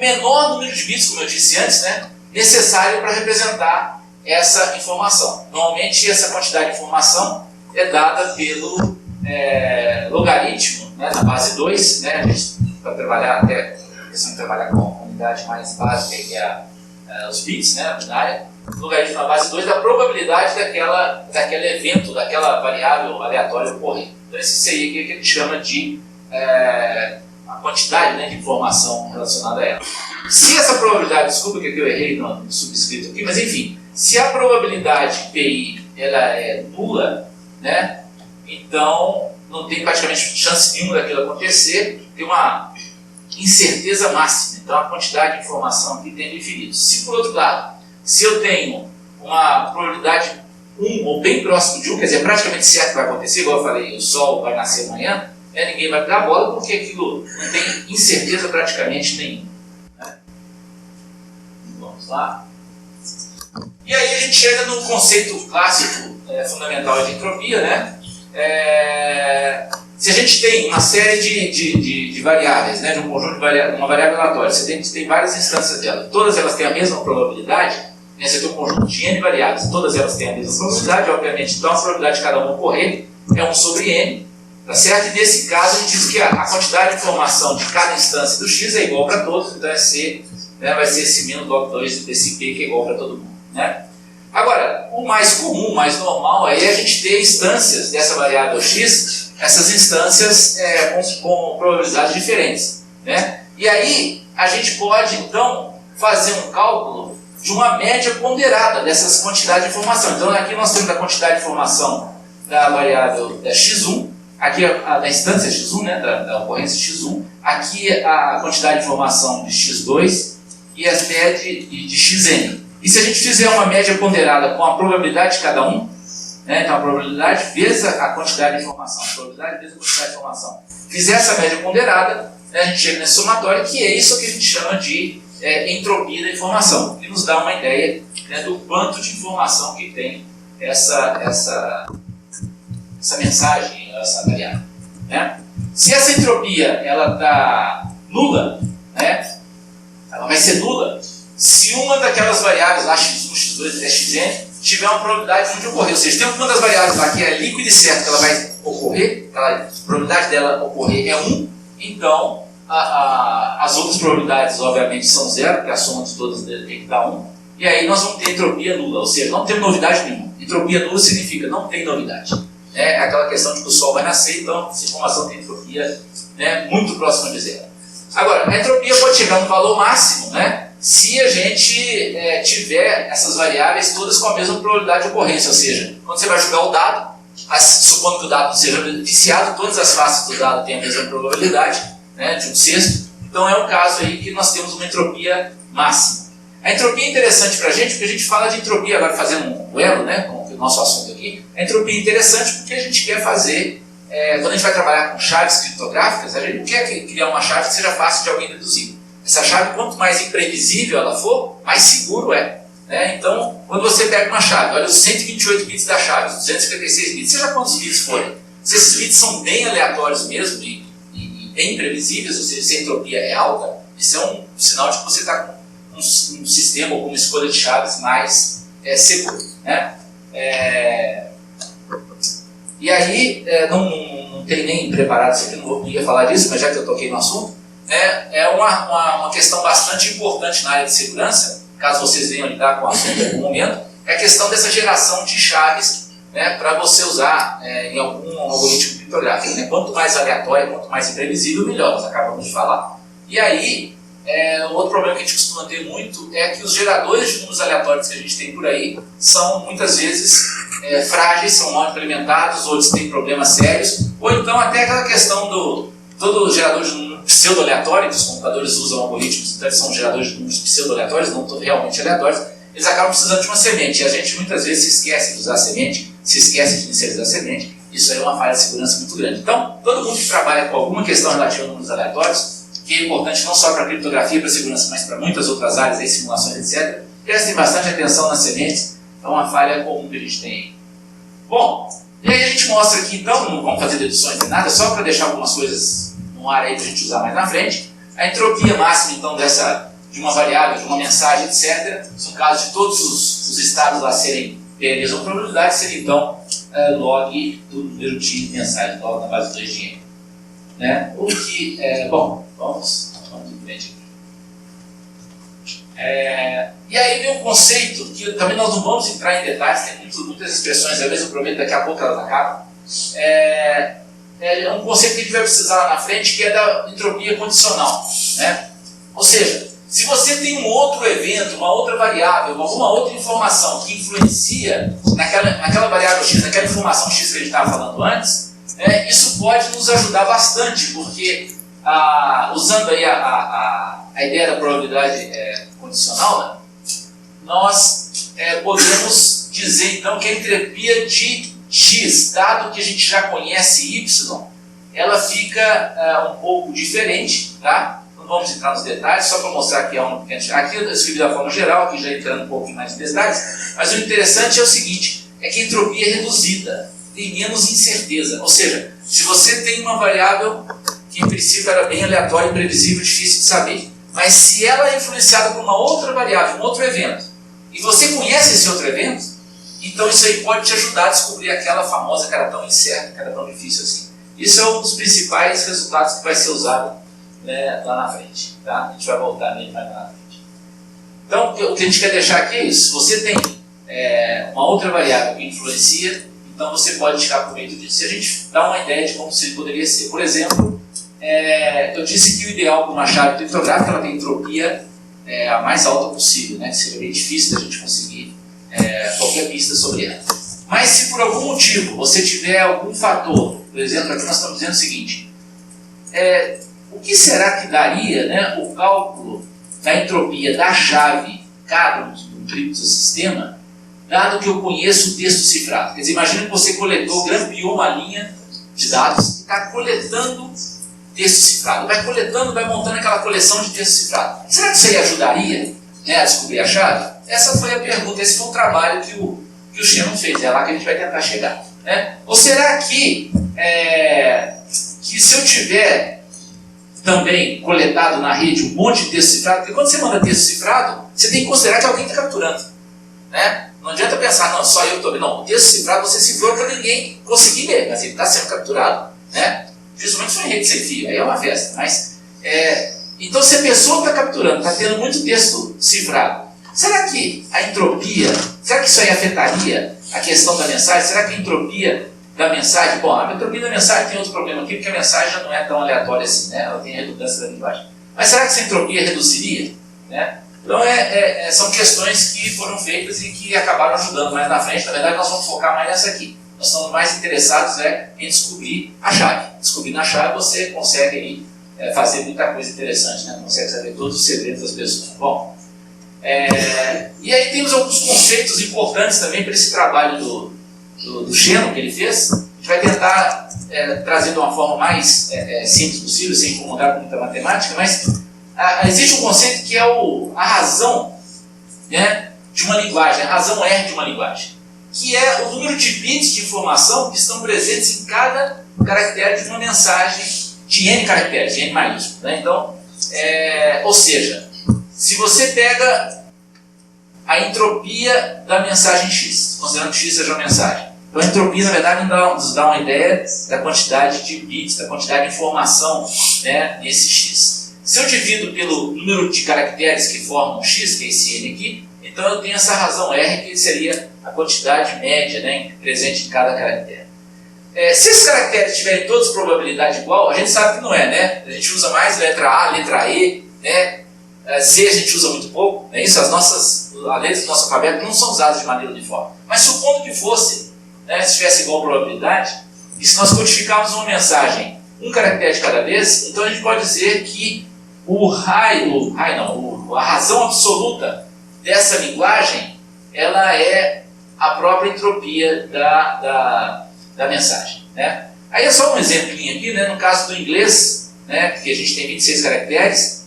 menor número de bits, como eu disse antes, né, necessário para representar essa informação. Normalmente essa quantidade de informação é dada pelo logaritmo, né, na base 2, né, para trabalhar até, questão de trabalhar com a unidade mais básica, que é os bits, né, a binária, logaritmo na base 2 da probabilidade daquele evento, daquela variável aleatória ocorrer. Então esse seria o que ele chama de a quantidade, né, de informação relacionada a ela. Se essa probabilidade, desculpa que aqui eu errei no subscrito aqui, mas enfim, se a probabilidade PI ela é nula, né, então não tem praticamente chance nenhuma daquilo acontecer, tem uma incerteza máxima, então a quantidade de informação aqui tem infinito. Se por outro lado, se eu tenho uma probabilidade 1 ou bem próximo de 1, quer dizer, praticamente certo que vai acontecer, igual eu falei, o Sol vai nascer amanhã, né, ninguém vai dar bola porque aquilo não tem incerteza praticamente nenhuma. Né? Vamos lá. E aí a gente chega no conceito clássico fundamental de entropia, né? Se a gente tem uma série de variáveis, né, de um conjunto de variáveis, uma variável aleatória, você tem várias instâncias dela, todas elas têm a mesma probabilidade, né, você tem um conjunto de n variáveis, todas elas têm a mesma probabilidade, obviamente, então a probabilidade de cada uma ocorrer é 1 sobre n, tá certo? E nesse caso a gente diz que a quantidade de informação de cada instância do x é igual para todos, então C, né, vai ser esse menos log 2 desse p que é igual para todo mundo. Né? Agora, o mais comum, o mais normal é a gente ter instâncias dessa variável x, essas instâncias com probabilidades diferentes. Né? E aí a gente pode então fazer um cálculo de uma média ponderada dessas quantidades de informação. Então aqui nós temos a quantidade de informação da variável x1, aqui da instância x1, né, da ocorrência x1, aqui a quantidade de informação de x2 e até de xn. E se a gente fizer uma média ponderada com a probabilidade de cada um, né, então a probabilidade vezes a quantidade de informação, a probabilidade vezes a quantidade de informação, fizer essa média ponderada, né, a gente chega nesse somatório, que é isso que a gente chama de entropia da informação, que nos dá uma ideia, né, do quanto de informação que tem essa mensagem, essa variável. Né? Se essa entropia ela está nula, né, ela vai ser nula se uma daquelas variáveis, lá x1, x2 e xn, tiver uma probabilidade de ocorrer. Ou seja, tem uma das variáveis lá que é líquida e certa que ela vai ocorrer, a probabilidade dela ocorrer é 1, então as outras probabilidades obviamente são 0, porque a soma de todas tem que dar 1, e aí nós vamos ter entropia nula, ou seja, não tem novidade nenhuma. Entropia nula significa não tem novidade. É aquela questão de que o Sol vai nascer, então essa informação tem entropia, né, muito próxima de 0. Agora, a entropia pode chegar no valor máximo, né, se a gente tiver essas variáveis todas com a mesma probabilidade de ocorrência, ou seja, quando você vai jogar o dado, supondo que o dado seja viciado, todas as faces do dado têm a mesma probabilidade, né, de 1/6, então é um caso aí que nós temos uma entropia máxima. A entropia é interessante para a gente, porque a gente fala de entropia, agora fazendo um duelo, né, com o nosso assunto aqui, a entropia é interessante porque a gente quer fazer, quando a gente vai trabalhar com chaves criptográficas, a gente não quer criar uma chave que seja fácil de alguém deduzir. Essa chave, quanto mais imprevisível ela for, mais seguro é. Né? Então, quando você pega uma chave, olha os 128 bits da chave, os 256 bits, seja quantos bits forem, se esses bits são bem aleatórios mesmo e bem imprevisíveis, ou seja, se a entropia é alta, isso é um sinal de que você está com um sistema ou com uma escolha de chaves mais seguro. Né? E aí, não tem nem preparado isso aqui, não ia falar disso, mas já que eu toquei no assunto, é uma questão bastante importante na área de segurança, caso vocês venham lidar com o assunto em algum momento, é a questão dessa geração de chaves, né, para você usar em algum algoritmo criptográfico. Né? Quanto mais aleatório, quanto mais imprevisível, melhor, nós acabamos de falar. E aí, outro problema que a gente costuma ter muito é que os geradores de números aleatórios que a gente tem por aí são muitas vezes frágeis, são mal implementados, ou eles têm problemas sérios, ou então até aquela questão todo gerador de números pseudo-aleatório, que os computadores usam algoritmos, então eles são geradores de números pseudo-aleatórios, não realmente aleatórios, eles acabam precisando de uma semente, e a gente muitas vezes se esquece de usar a semente, se esquece de inicializar a semente, isso aí é uma falha de segurança muito grande. Então, todo mundo que trabalha com alguma questão relativa a números aleatórios, que é importante não só para a criptografia, para a segurança, mas para muitas outras áreas, aí, simulações, etc., prestem bastante atenção nas sementes, é uma falha comum que a gente tem aí. Bom, e aí a gente mostra aqui, então, não vamos fazer deduções nem nada, só para deixar algumas coisas no ar aí para a gente usar mais na frente. A entropia máxima, então, dessa de uma variável, de uma mensagem, etc. No caso de todos os estados lá terem a mesma probabilidade, seria então log do número de mensagens, log na base 2 de n. Né? O que, bom, vamos em frente aqui. E aí vem um conceito que também nós não vamos entrar em detalhes, tem muitas expressões, às vezes eu prometo daqui a pouco elas acabam. É um conceito que a gente vai precisar lá na frente, que é da entropia condicional. Né? Ou seja, se você tem um outro evento, uma outra variável, alguma outra informação que influencia naquela variável x, naquela informação x que a gente estava falando antes, isso pode nos ajudar bastante, porque usando aí a ideia da probabilidade condicional, né, nós podemos dizer então que a entropia de x, dado que a gente já conhece y, ela fica um pouco diferente, tá? Não vamos entrar nos detalhes, só para mostrar que é uma pequena... Aqui eu escrevi da forma geral, aqui já entrando um pouco mais em detalhes, mas o interessante é o seguinte, é que a entropia é reduzida, tem menos incerteza. Ou seja, se você tem uma variável que em princípio era bem aleatória, imprevisível, difícil de saber, mas se ela é influenciada por uma outra variável, um outro evento, e você conhece esse outro evento, então isso aí pode te ajudar a descobrir aquela famosa que era tão incerta, que era tão difícil assim. Isso é um dos principais resultados que vai ser usado, né, lá na frente. Tá? A gente vai voltar nele mais lá na frente. Então, o que a gente quer deixar aqui é isso. Se você tem uma outra variável que influencia, então você pode tirar proveito disso. Se a gente dá uma ideia de como isso poderia ser. Por exemplo, eu disse que o ideal para uma chave criptográfica ela tem entropia a mais alta possível, né? Que seria bem difícil da gente conseguir qualquer pista sobre ela. Mas se por algum motivo você tiver algum fator, por exemplo, aqui nós estamos dizendo o seguinte, o que será que daria, né, o cálculo da entropia da chave K do criptosistema, dado que eu conheço o texto cifrado? Quer dizer, imagina que você coletou, grampeou uma linha de dados e está coletando texto cifrado. Vai coletando, vai montando aquela coleção de texto cifrado. Será que isso aí ajudaria, né, a descobrir a chave? Essa foi a pergunta, esse foi o trabalho que o Shannon fez, é lá que a gente vai tentar chegar. Né? Ou será que se eu tiver também coletado na rede um monte de texto cifrado, porque quando você manda texto cifrado, você tem que considerar que alguém está capturando. Né? Não adianta pensar, não, só eu estou vendo. Não, o texto cifrado você cifrou para ninguém conseguir ler, mas ele está sendo capturado. Né? Principalmente se for em rede sem fio, aí é uma festa. Mas, então, se a pessoa está capturando, está tendo muito texto cifrado, será que a entropia, será que isso aí afetaria a questão da mensagem? Será que a entropia da mensagem, bom, a entropia da mensagem tem outro problema aqui, porque a mensagem já não é tão aleatória assim, né? Ela tem a redundância da linguagem. Mas será que essa entropia reduziria? Né? Então, são questões que foram feitas e que acabaram ajudando mais na frente. Na verdade, nós vamos focar mais nessa aqui. Nós estamos mais interessados em descobrir a chave. Descobrindo a chave, você consegue aí, fazer muita coisa interessante, né? Consegue saber todos os segredos das pessoas. Bom, e aí temos alguns conceitos importantes também para esse trabalho do Shannon que ele fez. A gente vai tentar trazer de uma forma mais simples possível, sem incomodar com muita matemática, mas existe um conceito que é a razão, né, de uma linguagem, a razão R de uma linguagem, que é o número de bits de informação que estão presentes em cada caractere de uma mensagem de N caracteres, de N maiúsculo. Né? Então, ou seja, se você pega a entropia da mensagem X, considerando que X seja uma mensagem, então a entropia, na verdade, nos dá uma ideia da quantidade de bits, da quantidade de informação, né, nesse X. Se eu divido pelo número de caracteres que formam X, que é esse N aqui, então eu tenho essa razão R, que seria a quantidade média, né, presente em cada caractere. Se esses caracteres tiverem todas probabilidade igual, a gente sabe que não é, né? A gente usa mais letra A, letra E, né? Z a gente usa muito pouco, né? Isso, as letras do nosso alfabeto não são usadas de maneira uniforme. Mas supondo que fosse, né, se tivesse igual probabilidade, e se nós codificarmos uma mensagem um caractere de cada vez, então a gente pode dizer que a razão absoluta dessa linguagem, ela é a própria entropia da mensagem. Né? Aí é só um exemplinho aqui, né? No caso do inglês, né, que a gente tem 26 caracteres,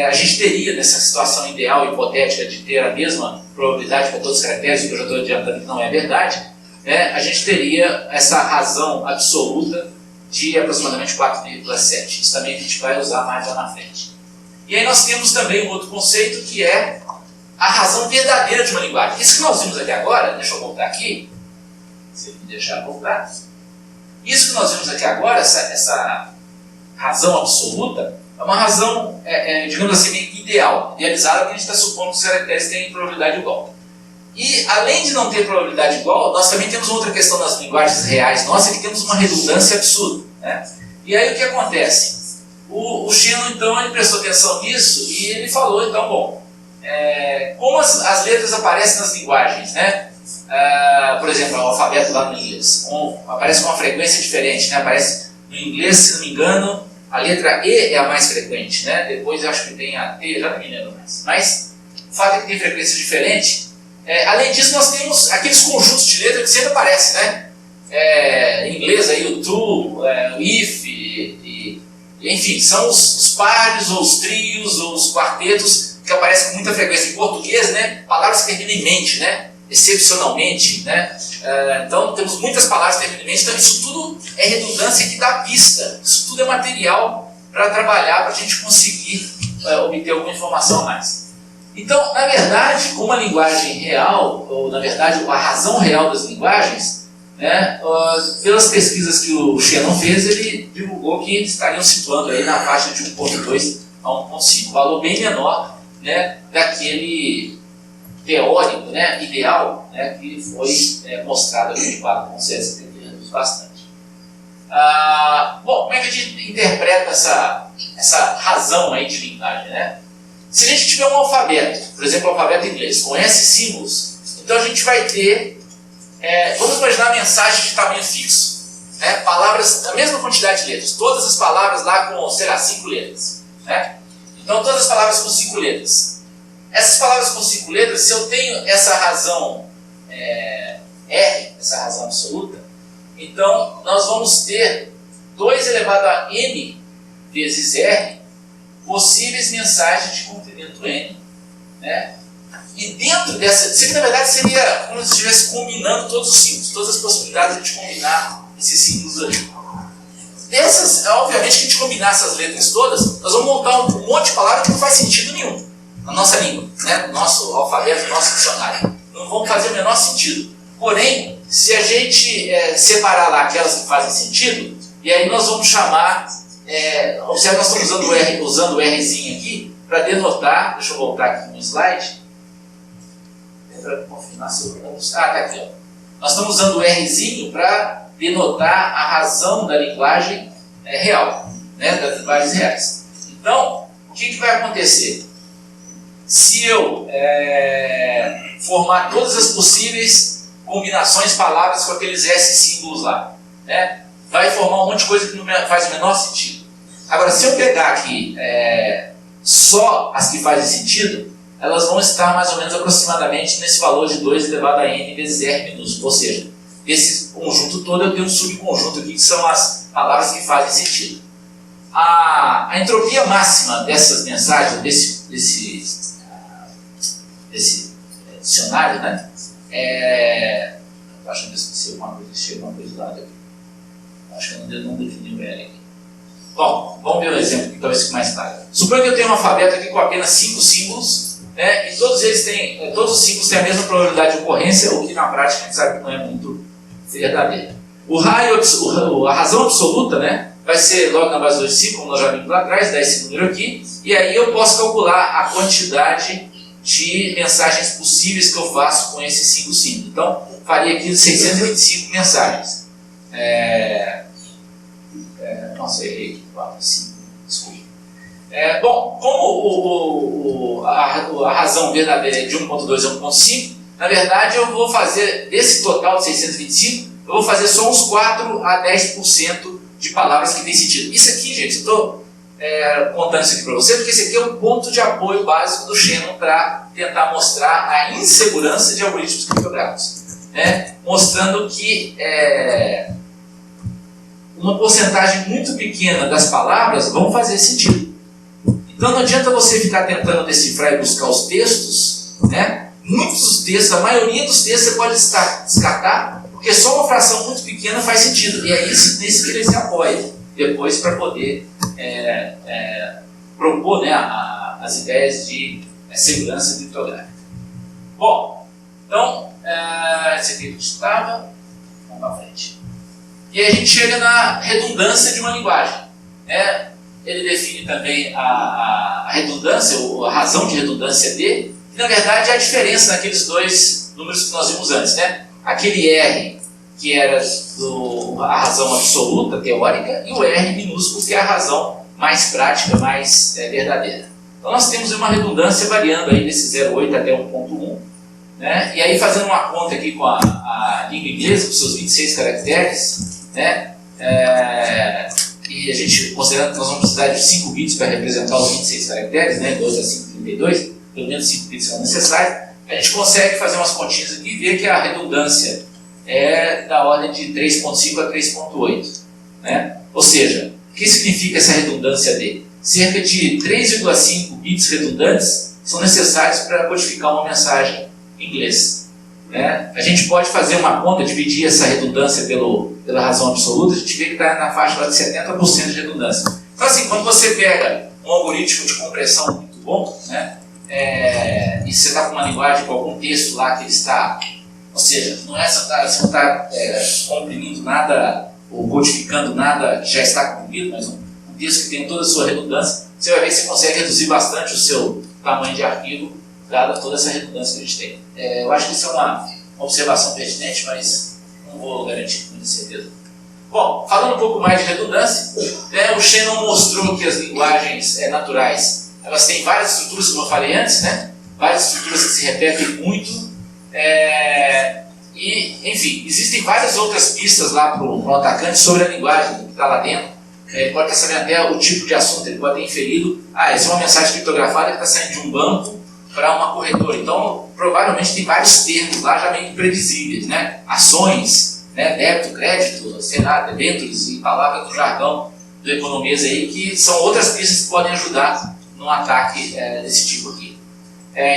a gente teria, nessa situação ideal, hipotética, de ter a mesma probabilidade para todos os caracteres, o que eu já estou adiantando que não é verdade, né, a gente teria essa razão absoluta de aproximadamente 4,7. Isso também a gente vai usar mais lá na frente. E aí nós temos também um outro conceito que é a razão verdadeira de uma linguagem. Isso que nós vimos aqui agora, deixa eu voltar aqui, se ele me deixar voltar. Isso que nós vimos aqui agora, essa razão absoluta, é uma razão, digamos assim, meio ideal, idealizada, porque a gente está supondo que os caracteres têm probabilidade igual. E, além de não ter probabilidade igual, nós também temos outra questão nas linguagens reais nossas, que temos uma redundância absurda, né? E aí o que acontece? O Shannon, então, ele prestou atenção nisso e ele falou, então, bom, como as letras aparecem nas linguagens, né? Por exemplo, o alfabeto lá no inglês, aparece com uma frequência diferente, né? Aparece no inglês, se não me engano, a letra E é a mais frequente, né? Depois eu acho que tem a T, já não me lembro mais. Mas o fato é que tem frequência diferente. Além disso, nós temos aqueles conjuntos de letras que sempre aparecem, né? Em inglês, aí, o to, o if, enfim, são os pares, ou os trios, ou os quartetos que aparecem com muita frequência. Em português, né? Palavras que terminam em mente, né? Excepcionalmente, né? Então, temos muitas palavras que terminam em mente. Então, isso tudo é redundância que dá pista. Isso tudo é material para trabalhar, para a gente conseguir obter alguma informação a mais. Então, na verdade, como a linguagem real, ou na verdade a razão real das linguagens, né, pelas pesquisas que o Shannon fez, ele divulgou que estariam situando aí na faixa de 1.2 a 1.5, valor bem menor, né, daquele teórico, né, ideal, né, que foi mostrado aqui de 4.7, que reduz bastante. Bom, como é que a gente interpreta essa razão aí de linguagem, né? Se a gente tiver um alfabeto, por exemplo, o alfabeto inglês, com esses símbolos, então a gente vai ter, vamos imaginar mensagens de tamanho fixo, né? Palavras, a mesma quantidade de letras, todas as palavras lá com, sei lá, 5 letras, né? Então todas as palavras com 5 letras. Essas palavras com 5 letras, se eu tenho essa razão R, essa razão absoluta, então nós vamos ter 2 elevado a n vezes R possíveis mensagens de comprimento N, né? E dentro dessa, isso aqui na verdade seria como se estivesse combinando todos os símbolos, todas as possibilidades de combinar esses símbolos ali. Dessas, obviamente que a gente combinar essas letras todas, nós vamos montar um monte de palavras que não faz sentido nenhum na nossa língua, né? No nosso alfabeto, no nosso dicionário. Não vão fazer o menor sentido. Porém, se a gente separar lá aquelas que fazem sentido, e aí nós vamos chamar. Observe, nós estamos usando o Rzinho aqui para denotar. Deixa eu voltar aqui no slide para confirmar se eu. Tá aqui, ó. Nós estamos usando o Rzinho para denotar a razão da linguagem real, né, das linguagens reais. Então, o que vai acontecer? Se eu formar todas as possíveis combinações de palavras com aqueles S símbolos lá, né, vai formar um monte de coisa que não faz o menor sentido. Agora, se eu pegar aqui só as que fazem sentido, elas vão estar mais ou menos aproximadamente nesse valor de 2 elevado a n vezes R minúsculo. Ou seja, esse conjunto todo eu tenho um subconjunto aqui que são as palavras que fazem sentido. A entropia máxima dessas mensagens, desse dicionário, né? Acho que eu esqueci alguma coisa lá aqui. Acho que eu não defini o L aqui. Bom, vamos ver um exemplo que talvez fique mais claro. Suponha que eu tenho um alfabeto aqui com apenas 5 símbolos, né, e todos os símbolos têm a mesma probabilidade de ocorrência, o que na prática a gente sabe que não é muito verdadeiro. A razão absoluta, né, vai ser logo na base 2 de 5, como nós já vimos lá atrás, dá esse número aqui, e aí eu posso calcular a quantidade de mensagens possíveis que eu faço com esses 5 símbolos. Então, faria aqui 625 mensagens. Nossa, errei aqui, 4, 5, desculpa. Bom, como a razão verdadeira é de 1.2 a 1.5, na verdade eu vou fazer, desse total de 625, eu vou fazer só uns 4 a 10% de palavras que têm sentido. Isso aqui, gente, eu estou contando isso aqui para vocês, porque esse aqui é um ponto de apoio básico do Shannon para tentar mostrar a insegurança de algoritmos criptográficos, né? Mostrando que uma porcentagem muito pequena das palavras vão fazer sentido. Então não adianta você ficar tentando decifrar e buscar os textos, né? Muitos dos textos, a maioria dos textos você pode descartar, porque só uma fração muito pequena faz sentido. E é nesse que ele se apoia depois para poder propor, né, as ideias de segurança criptográfica. Bom, então, esse aqui que estava, vamos para frente. E aí a gente chega na redundância de uma linguagem. Né? Ele define também a redundância, ou a razão de redundância D, que na verdade é a diferença naqueles dois números que nós vimos antes. Né? Aquele R, que era a razão absoluta, teórica, e o R minúsculo, que é a razão mais prática, mais verdadeira. Então nós temos uma redundância variando aí desse 0,8 até 1,1. Né? E aí fazendo uma conta aqui com a língua inglesa, com seus 26 caracteres, né? E a gente considerando que nós vamos precisar de 5 bits para representar os 26 caracteres, né? 2 a 532, pelo menos 5 bits são necessários, a gente consegue fazer umas continhas aqui e ver que a redundância é da ordem de 3,5 a 3,8. Né? Ou seja, o que significa essa redundância D? Cerca de 3,5 bits redundantes são necessários para codificar uma mensagem em inglês. Né? A gente pode fazer uma conta, dividir essa redundância pela razão absoluta, a gente vê que está na faixa lá de 70% de redundância. Então assim, quando você pega um algoritmo de compressão muito bom, né? E você está com uma linguagem, com algum texto lá que ele está, ou seja, você não está comprimindo nada ou codificando nada que já está comprimido, mas um texto que tem toda a sua redundância, você vai ver que você consegue reduzir bastante o seu tamanho de arquivo, dada toda essa redundância que a gente tem. Eu acho que isso é uma observação pertinente, mas não vou garantir com muita certeza. Bom, falando um pouco mais de redundância, o Shannon mostrou que as linguagens naturais, elas têm várias estruturas, como eu falei antes, né? Várias estruturas que se repetem muito, e, enfim, existem várias outras pistas lá para o atacante sobre a linguagem que está lá dentro. Ele pode estar sabendo até o tipo de assunto, ele pode ter inferido, essa é uma mensagem criptografada que está saindo de um banco para uma corretora. Então, provavelmente tem vários termos lá já meio previsíveis, né? Ações, né? Débito, crédito, sei lá, debêntures e palavras do jargão do economês aí, que são outras pistas que podem ajudar num ataque desse tipo aqui.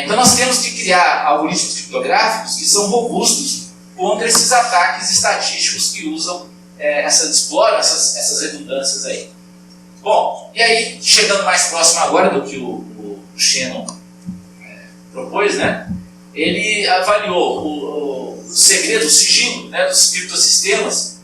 Então, nós temos que criar algoritmos criptográficos que são robustos contra esses ataques estatísticos que usam exploram essas redundâncias aí. Bom, e aí, chegando mais próximo agora do que o Shannon propôs, né? Ele avaliou o segredo, o sigilo, né, dos criptossistemas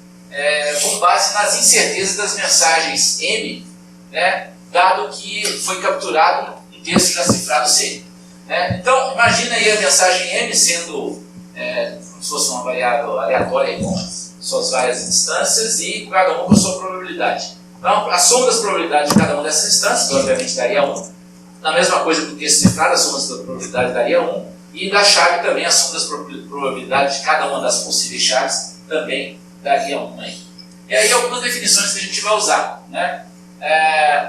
com base nas incertezas das mensagens M, né, dado que foi capturado um texto já cifrado C. Né? Então, imagina aí a mensagem M sendo como se fosse uma variável aleatória com suas várias instâncias e cada uma com a sua probabilidade. Então, a soma das probabilidades de cada uma dessas instâncias, obviamente, daria 1. A mesma coisa para o texto cifrado, a soma das probabilidades daria 1. E da chave também, a soma das probabilidades de cada uma das possíveis chaves também daria 1. Né? E aí, algumas definições que a gente vai usar. Né?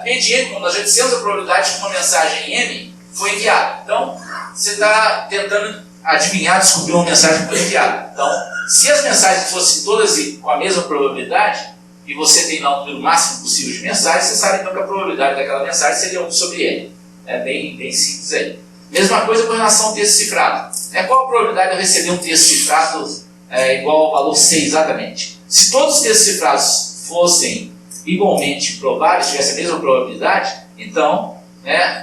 PDM, quando nós já dissemos a probabilidade de uma mensagem M foi enviada. Então, você está tentando adivinhar, descobrir uma mensagem que foi enviada. Então, se as mensagens fossem todas com a mesma probabilidade, e você tem lá um número máximo possível de mensagens, você sabe então que a probabilidade daquela mensagem seria 1 sobre N. É bem simples aí. Mesma coisa com relação ao texto cifrado. Qual a probabilidade de eu receber um texto cifrado igual ao valor C exatamente? Se todos os textos cifrados fossem igualmente prováveis, tivessem a mesma probabilidade, então,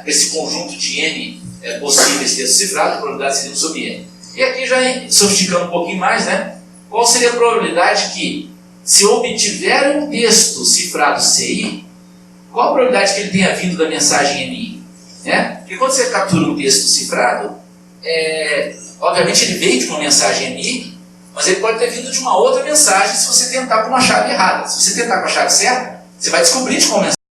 esse conjunto de N possíveis textos cifrados, a probabilidade seria 1 sobre N. E aqui já sofisticando um pouquinho mais, né? Qual seria a probabilidade que, se eu obtiver um texto cifrado CI, qual a probabilidade que ele tenha vindo da mensagem MI? Porque quando você captura um texto cifrado, obviamente ele veio de uma mensagem MI, mas ele pode ter vindo de uma outra mensagem se você tentar com uma chave errada. Se você tentar com a chave certa, você vai descobrir de qual mensagem